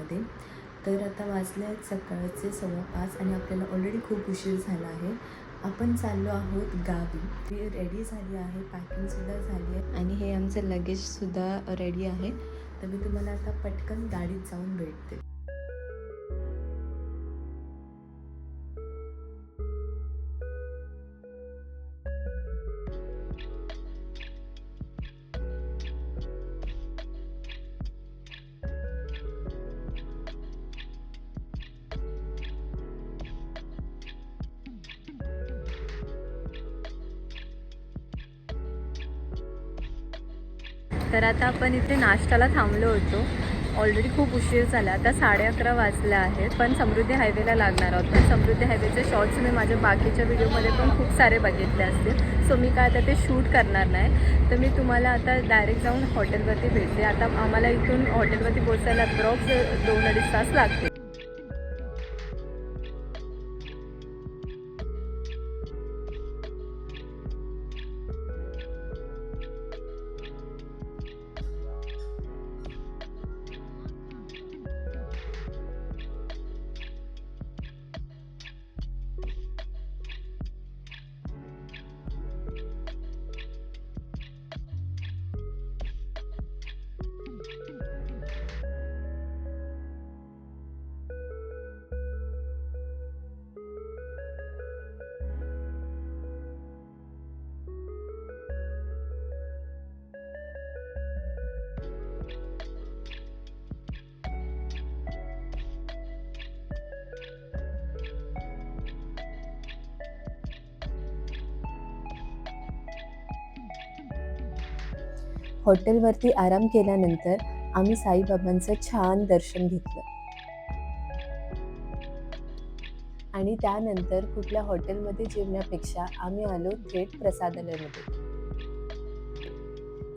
हॉटेलमध्ये. तर आता वाजले आहेत सकाळचे 5:15 आणि आपल्याला ऑलरेडी खूप उशीर झाला आहे. आपण चाललो आहोत गावी. ती रेडी झाली आहे, पॅकिंगसुद्धा झाली आहे आणि हे आमचं लगेजसुद्धा रेडी आहे. तर मी तुम्हाला आता पटकन गाडीत जाऊन भेटते. तर आता आपण इथे नाश्त्याला थांबलो होतो. ऑलरेडी खूप उशीर झाला, आता 11:30 वाजले आहेत. पण समृद्धी हायवेला लागणार आहोत. पण समृद्धी हायवेचे शॉर्ट्स मी माझ्या बाकीच्या व्हिडिओमध्ये पण खूप सारे बघितले असतील. सो मी काय आता ते शूट करणार नाही. तर मी तुम्हाला आता डायरेक्ट जाऊन हॉटेलवरती भेटते. आता आम्हाला इथून हॉटेलवरती पोहोचायला अप्रॉक्स 2-2.5 तास लागतील. हॉटेलवरती आराम केल्यानंतर आम्ही साईबाबांचं छान दर्शन घेतलं आणि त्यानंतर कुठल्या हॉटेलमध्ये जेवण्यापेक्षा आम्ही आलो थेट प्रसादालयामध्ये.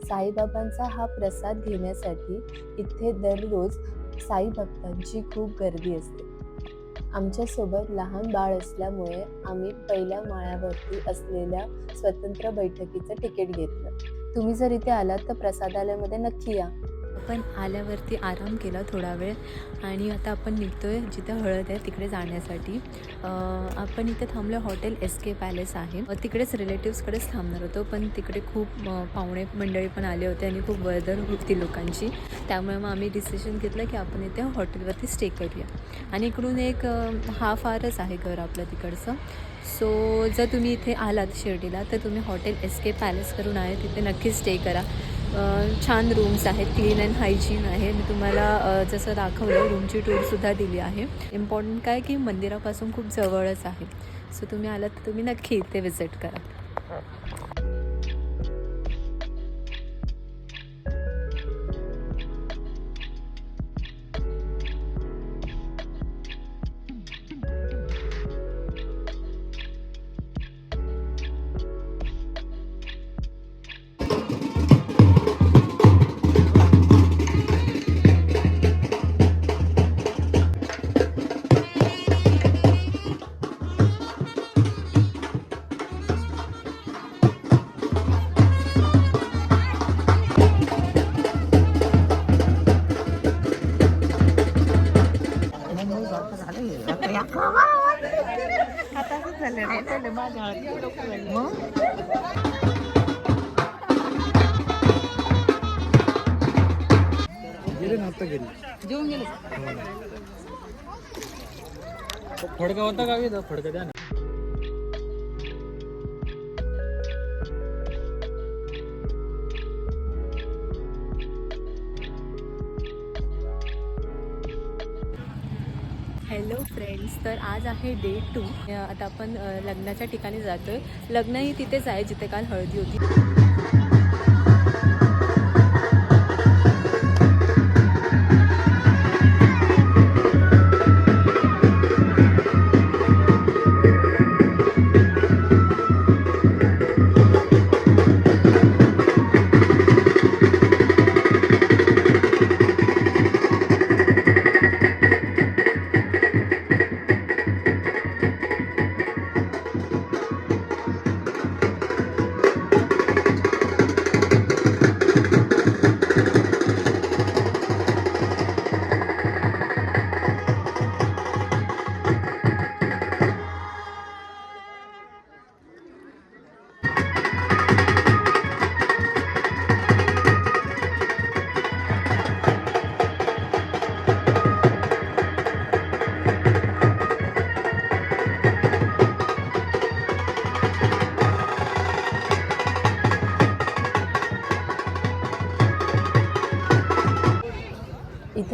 साईबाबांचा हा प्रसाद घेण्यासाठी इथे दररोज साई भक्तांची खूप गर्दी असते. आमच्यासोबत लहान बाळ असल्यामुळे आम्ही पहिल्या माळ्यावरती असलेल्या स्वतंत्र बैठकीचं तिकीट घेतलं. तुम्ही जर इथे आलात तर प्रसादालयामध्ये नक्की या. आपण आल्यावरती आराम केला थोडा वेळ आणि आता आपण निघतोय जिथे हळद आहे तिकडे जाण्यासाठी. आपण इथे थांबलो, हॉटेल SK पॅलेस आहे. तिकडेच रिलेटिव्सकडेच थांबणार होतो, पण तिकडे खूप पाहुणे मंडळी पण आले होते आणि खूप वर्दळ होती लोकांची. त्यामुळे मग आम्ही डिसिजन घेतलं की आपण इथे हॉटेलवरती स्टे करूया. आणि इकडून एक हाफ आवरच आहे घर आपलं तिकडचं. सो जर तुम्ही इथे आलात शिर्डीला तर तुम्ही हॉटेल SK पॅलेस करून आहे तिथे नक्की स्टे करा. छान रूम्स आहेत, क्लीन अँड हायजीन आहे. मी तुम्हाला जसं दाखवलं रूमची टूरसुद्धा दिली आहे. इम्पॉर्टंट काय की मंदिरापासून खूप जवळच आहे. सो तुम्ही आलात तर तुम्ही नक्की इथे विजिट करा. जेवून गेले फडका होता का? फडका द्या ना. हॅलो फ्रेंड्स, तर आज आहे डे 2. आता आपण लग्नाच्या ठिकाणी जातो आहे. लग्नही तिथेच आहे जिथे काल हळदी होती.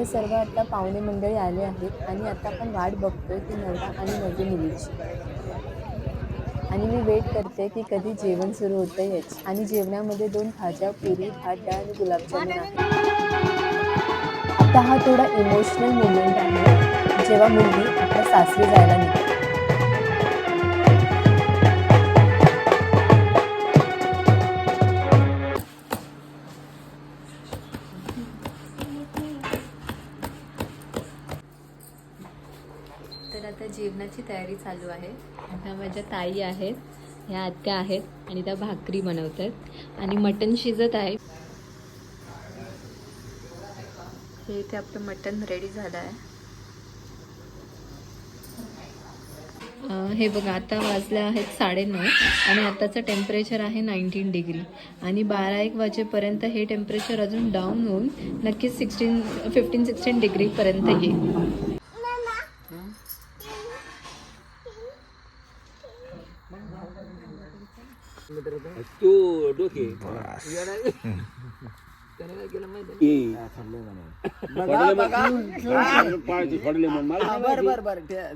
इथे सर्व आता पाहुणे मंडळी आले आहेत आणि आता आपण वाट बघतोय ती नवरा आणि नवरी मुलीची. आणि मी वेट करते की कधी जेवण सुरू होतं याची. आणि जेवणामध्ये 2 भाज्या, पुरी, भात, डाळ आणि गुलाबजामुन आहे. आता हा थोडा इमोशनल मोमेंट आहे जेव्हा मुलगी आपल्या सासरी जायला निघते. तर आता जेवणाची तयारी चालू आहे. ह्या माझ्या ताई आहेत, ह्या आत्या आहेत आणि त्या भाकरी बनवतात आणि मटण शिजत आहे. हे इथे आपलं मटण रेडी झालं आहे. हे बघा आता वाजले आहेत 9:30 आणि आताचं टेम्परेचर आहे 19 डिग्री आणि 12-1 वाजेपर्यंत हे टेम्परेचर अजून डाऊन होऊन नक्कीच 15-16 डिग्रीपर्यंत येईल. तू डोके बर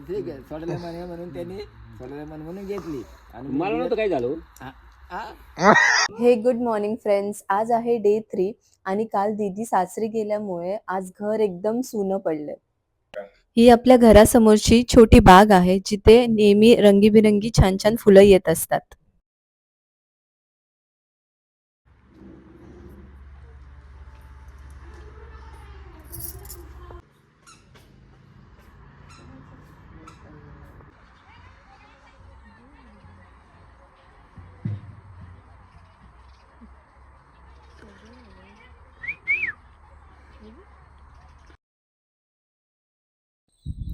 ठीक आहे सोडले म्हणे म्हणून त्यांनी सोडले म्हणून घेतली आणि मला नव्हतं काय झालं. हे गुड मॉर्निंग फ्रेंड्स. आज आहे डे 3 आणि काल दीदी सासरी गेल्यामुळे आज घर एकदम सुनं पडलंय. ही आपल्या घरासमोरची छोटी बाग आहे जिथे नेहमी रंगीबिरंगी छान छान फुलं येत असतात.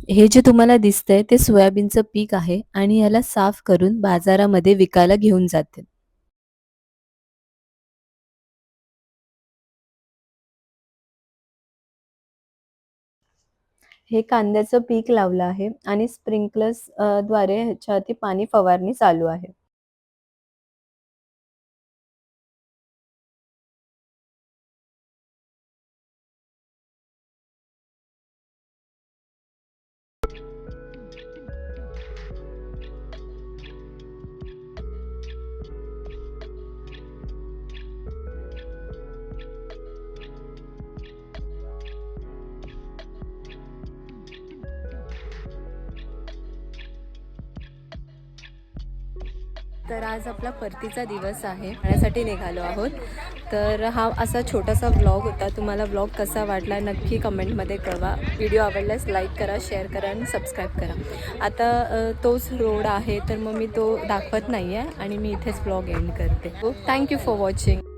हे जे तुम्हाला दिसतंय ते सोयाबीनचं पीक आहे आणि याला साफ करून बाजारामध्ये विकायला घेऊन जाते. हे कांद्याचं पीक लावलं आहे आणि स्प्रिंकलर्स द्वारे ह्याच्यावरती पाणी फवारणी चालू आहे. तर आज आपला परतीचा दिवस आहे, जाण्यासाठी निघालो आहोत. तर हा असा छोटासा व्लॉग होता. तुम्हाला व्लॉग कसा वाटला नक्की कमेंटमध्ये कळवा. व्हिडिओ आवडल्यास लाईक करा, शेअर करा आणि सबस्क्राईब करा. आता तोच रोड आहे तर मग मी तो दाखवत नाही आहे आणि मी इथेच व्लॉग एंड करते. Thank you for watching.